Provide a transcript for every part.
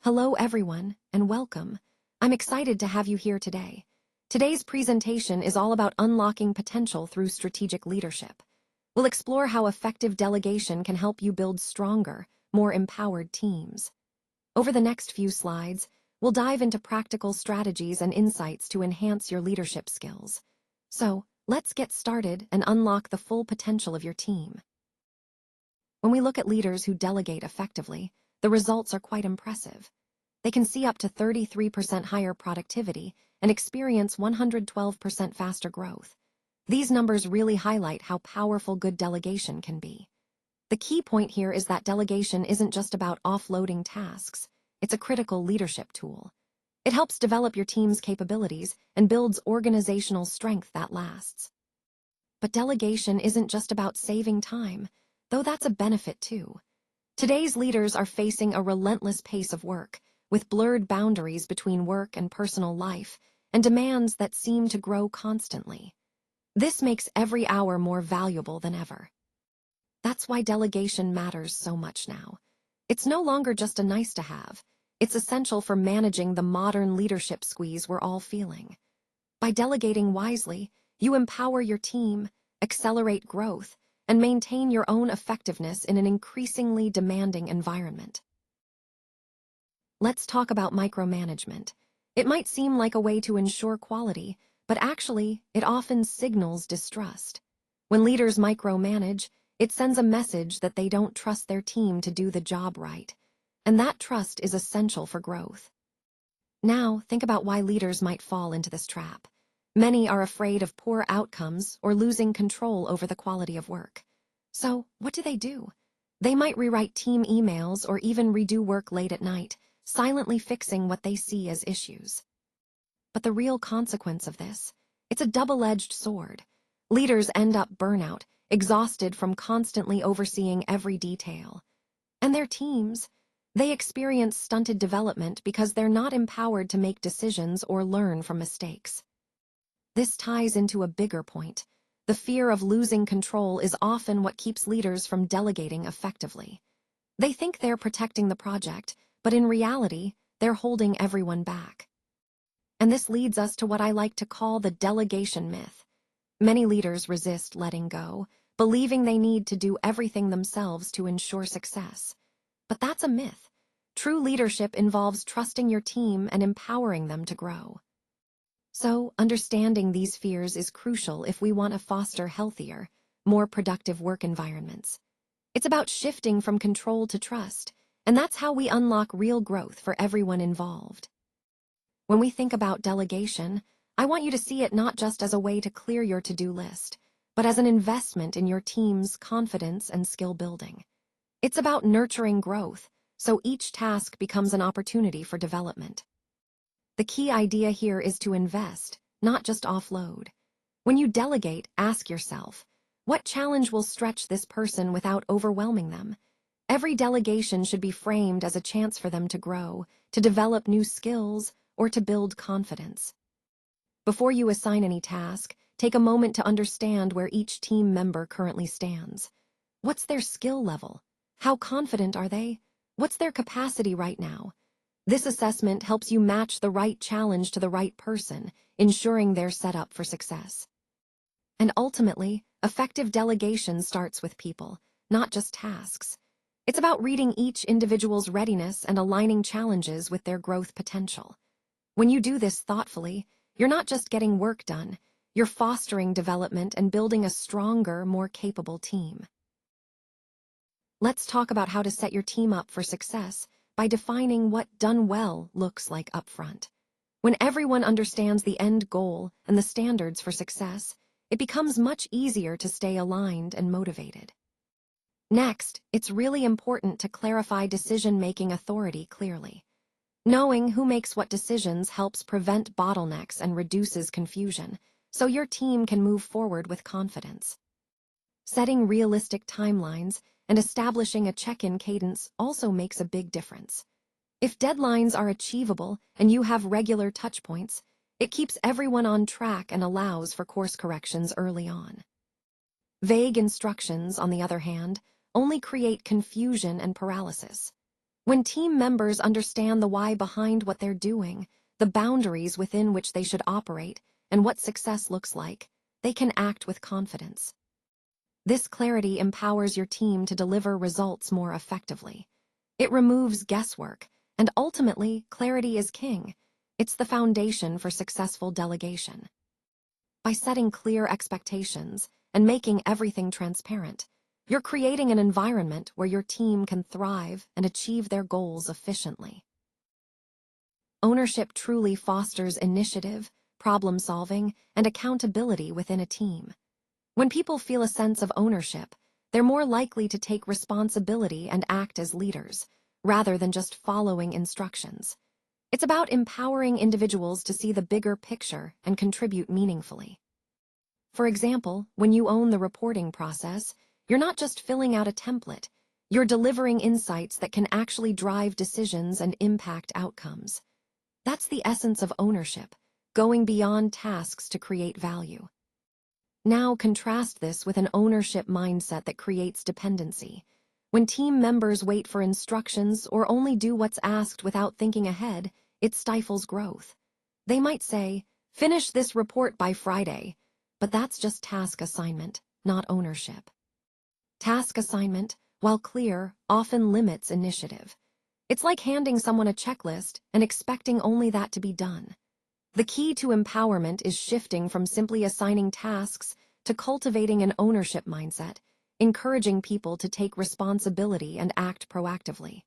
Hello everyone, and welcome. I'm excited to have you here today. Today's presentation is all about unlocking potential through strategic leadership. We'll explore how effective delegation can help you build stronger, more empowered teams. Over the next few slides, we'll dive into practical strategies and insights to enhance your leadership skills. So, let's get started and unlock the full potential of your team. When we look at leaders who delegate effectively, the results are quite impressive. They can see up to 33% higher productivity and experience 112% faster growth. These numbers really highlight how powerful good delegation can be. The key point here is that delegation isn't just about offloading tasks. It's a critical leadership tool. It helps develop your team's capabilities and builds organizational strength that lasts. But delegation isn't just about saving time, though that's a benefit too. Today's leaders are facing a relentless pace of work, with blurred boundaries between work and personal life, and demands that seem to grow constantly. This makes every hour more valuable than ever. That's why delegation matters so much now. It's no longer just a nice-to-have. It's essential for managing the modern leadership squeeze we're all feeling. By delegating wisely, you empower your team, accelerate growth, and maintain your own effectiveness in an increasingly demanding environment. Let's talk about micromanagement. It might seem like a way to ensure quality, but actually, it often signals distrust. When leaders micromanage, it sends a message that they don't trust their team to do the job right, and that trust is essential for growth. Now, think about why leaders might fall into this trap. Many are afraid of poor outcomes or losing control over the quality of work. So, what do? They might rewrite team emails or even redo work late at night, silently fixing what they see as issues. But the real consequence of this, it's a double-edged sword. Leaders end up burnout, exhausted from constantly overseeing every detail. And their teams, they experience stunted development because they're not empowered to make decisions or learn from mistakes. This ties into a bigger point. The fear of losing control is often what keeps leaders from delegating effectively. They think they're protecting the project, but in reality, they're holding everyone back. And this leads us to what I like to call the delegation myth. Many leaders resist letting go, believing they need to do everything themselves to ensure success. But that's a myth. True leadership involves trusting your team and empowering them to grow. So, understanding these fears is crucial if we want to foster healthier, more productive work environments. It's about shifting from control to trust, and that's how we unlock real growth for everyone involved. When we think about delegation, I want you to see it not just as a way to clear your to-do list, but as an investment in your team's confidence and skill building. It's about nurturing growth, so each task becomes an opportunity for development. The key idea here is to invest, not just offload. When you delegate, ask yourself, what challenge will stretch this person without overwhelming them? Every delegation should be framed as a chance for them to grow, to develop new skills, or to build confidence. Before you assign any task, take a moment to understand where each team member currently stands. What's their skill level? How confident are they? What's their capacity right now? This assessment helps you match the right challenge to the right person, ensuring they're set up for success. And ultimately, effective delegation starts with people, not just tasks. It's about reading each individual's readiness and aligning challenges with their growth potential. When you do this thoughtfully, you're not just getting work done, you're fostering development and building a stronger, more capable team. Let's talk about how to set your team up for success by defining what done well looks like upfront. When everyone understands the end goal and the standards for success, it becomes much easier to stay aligned and motivated. Next, it's really important to clarify decision-making authority clearly. Knowing who makes what decisions helps prevent bottlenecks and reduces confusion, so your team can move forward with confidence. Setting realistic timelines and establishing a check-in cadence also makes a big difference. If deadlines are achievable and you have regular touchpoints, it keeps everyone on track and allows for course corrections early on. Vague instructions, on the other hand, only create confusion and paralysis. When team members understand the why behind what they're doing, the boundaries within which they should operate, and what success looks like, they can act with confidence. This clarity empowers your team to deliver results more effectively. It removes guesswork, and ultimately, clarity is king. It's the foundation for successful delegation. By setting clear expectations and making everything transparent, you're creating an environment where your team can thrive and achieve their goals efficiently. Ownership truly fosters initiative, problem-solving, and accountability within a team. When people feel a sense of ownership, they're more likely to take responsibility and act as leaders, rather than just following instructions. It's about empowering individuals to see the bigger picture and contribute meaningfully. For example, when you own the reporting process, you're not just filling out a template, you're delivering insights that can actually drive decisions and impact outcomes. That's the essence of ownership, going beyond tasks to create value. Now contrast this with an ownership mindset that creates dependency. When team members wait for instructions or only do what's asked without thinking ahead, it stifles growth. They might say, "Finish this report by Friday," but that's just task assignment, not ownership. Task assignment, while clear, often limits initiative. It's like handing someone a checklist and expecting only that to be done. The key to empowerment is shifting from simply assigning tasks to cultivating an ownership mindset, encouraging people to take responsibility and act proactively.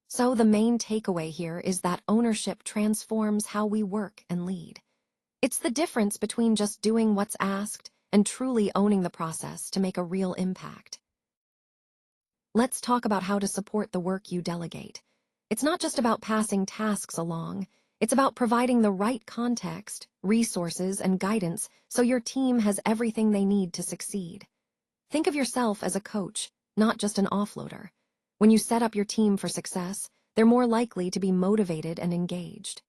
So the main takeaway here is that ownership transforms how we work and lead. It's the difference between just doing what's asked and truly owning the process to make a real impact. Let's talk about how to support the work you delegate. It's not just about passing tasks along. It's about providing the right context, resources, and guidance so your team has everything they need to succeed. Think of yourself as a coach, not just an offloader. When you set up your team for success, they're more likely to be motivated and engaged.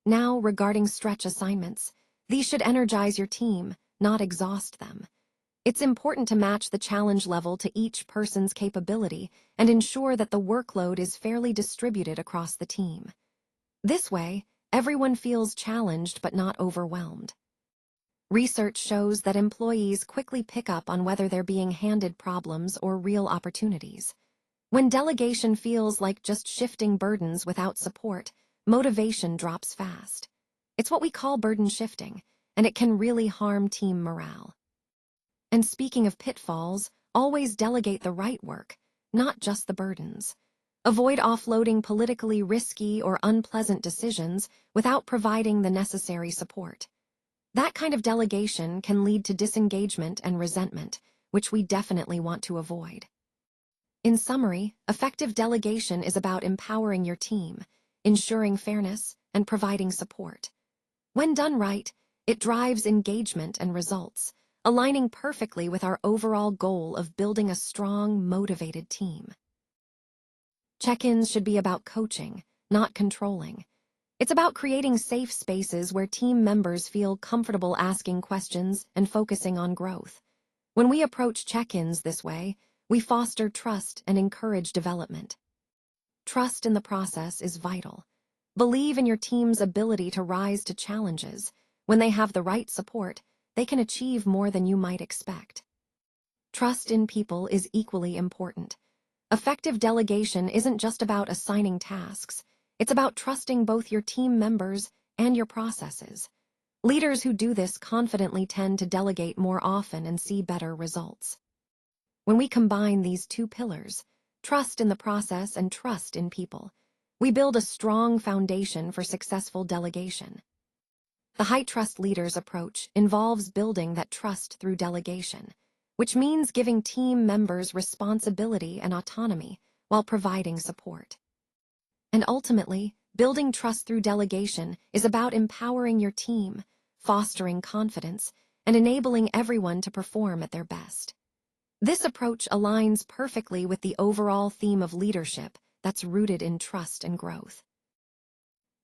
Now, regarding stretch assignments, these should energize your team, not exhaust them. It's important to match the challenge level to each person's capability and ensure that the workload is fairly distributed across the team. This way, everyone feels challenged but not overwhelmed. Research shows that employees quickly pick up on whether they're being handed problems or real opportunities. When delegation feels like just shifting burdens without support, motivation drops fast. It's what we call burden shifting, and it can really harm team morale. And speaking of pitfalls, always delegate the right work, not just the burdens. Avoid offloading politically risky or unpleasant decisions without providing the necessary support. That kind of delegation can lead to disengagement and resentment, which we definitely want to avoid. In summary, effective delegation is about empowering your team, ensuring fairness, and providing support. When done right, it drives engagement and results, aligning perfectly with our overall goal of building a strong, motivated team. Check-ins should be about coaching, not controlling. It's about creating safe spaces where team members feel comfortable asking questions and focusing on growth. When we approach check-ins this way, we foster trust and encourage development. Trust in the process is vital. Believe in your team's ability to rise to challenges. When they have the right support, they can achieve more than you might expect. Trust in people is equally important. Effective delegation isn't just about assigning tasks. It's about trusting both your team members and your processes. Leaders who do this confidently tend to delegate more often and see better results. When we combine these two pillars, trust in the process and trust in people, we build a strong foundation for successful delegation. The high trust leaders approach involves building that trust through delegation, which means giving team members responsibility and autonomy while providing support. And ultimately, building trust through delegation is about empowering your team, fostering confidence, and enabling everyone to perform at their best. This approach aligns perfectly with the overall theme of leadership that's rooted in trust and growth.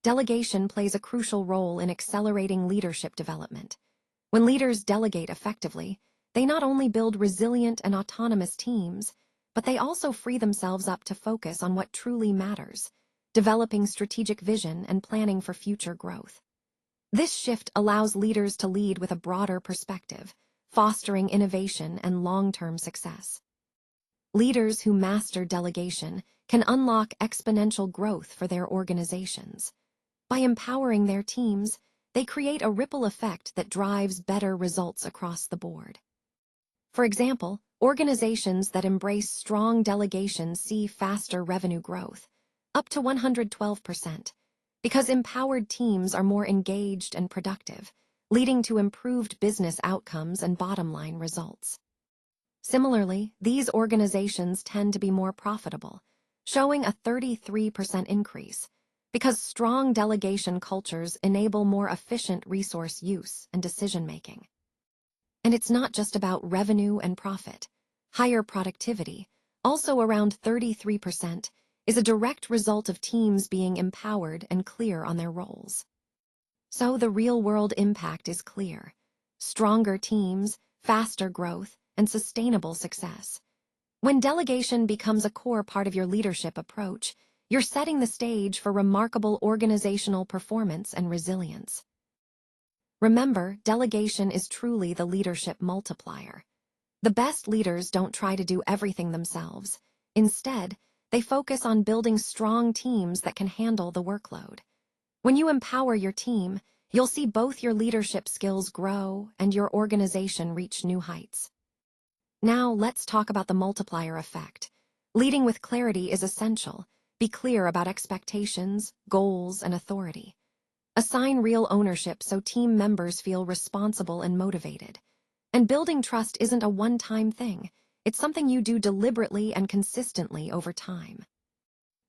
Delegation plays a crucial role in accelerating leadership development. When leaders delegate effectively, they not only build resilient and autonomous teams, but they also free themselves up to focus on what truly matters, developing strategic vision and planning for future growth. This shift allows leaders to lead with a broader perspective, fostering innovation and long-term success. Leaders who master delegation can unlock exponential growth for their organizations. By empowering their teams, they create a ripple effect that drives better results across the board. For example, organizations that embrace strong delegation see faster revenue growth, up to 112%, because empowered teams are more engaged and productive, leading to improved business outcomes and bottom-line results. Similarly, these organizations tend to be more profitable, showing a 33% increase, because strong delegation cultures enable more efficient resource use and decision-making. And it's not just about revenue and profit. Higher productivity, also around 33%, is a direct result of teams being empowered and clear on their roles. So the real-world impact is clear: stronger teams, faster growth, and sustainable success. When delegation becomes a core part of your leadership approach, you're setting the stage for remarkable organizational performance and resilience. Remember, delegation is truly the leadership multiplier. The best leaders don't try to do everything themselves. Instead, they focus on building strong teams that can handle the workload. When you empower your team, you'll see both your leadership skills grow and your organization reach new heights. Now, let's talk about the multiplier effect. Leading with clarity is essential. Be clear about expectations, goals, and authority. Assign real ownership so team members feel responsible and motivated. And building trust isn't a one-time thing. It's something you do deliberately and consistently over time.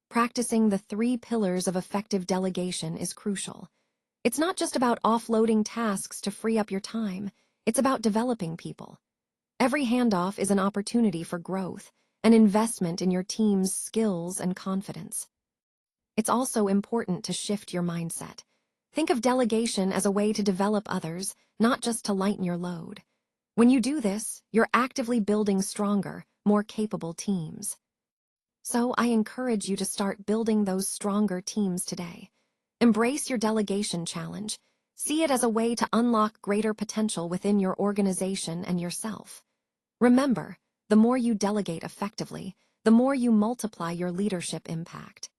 Practicing the 3 pillars of effective delegation is crucial. It's not just about offloading tasks to free up your time. It's about developing people. Every handoff is an opportunity for growth, an investment in your team's skills and confidence. It's also important to shift your mindset. Think of delegation as a way to develop others, not just to lighten your load. When you do this, you're actively building stronger, more capable teams. So I encourage you to start building those stronger teams today. Embrace your delegation challenge. See it as a way to unlock greater potential within your organization and yourself. Remember, the more you delegate effectively, the more you multiply your leadership impact.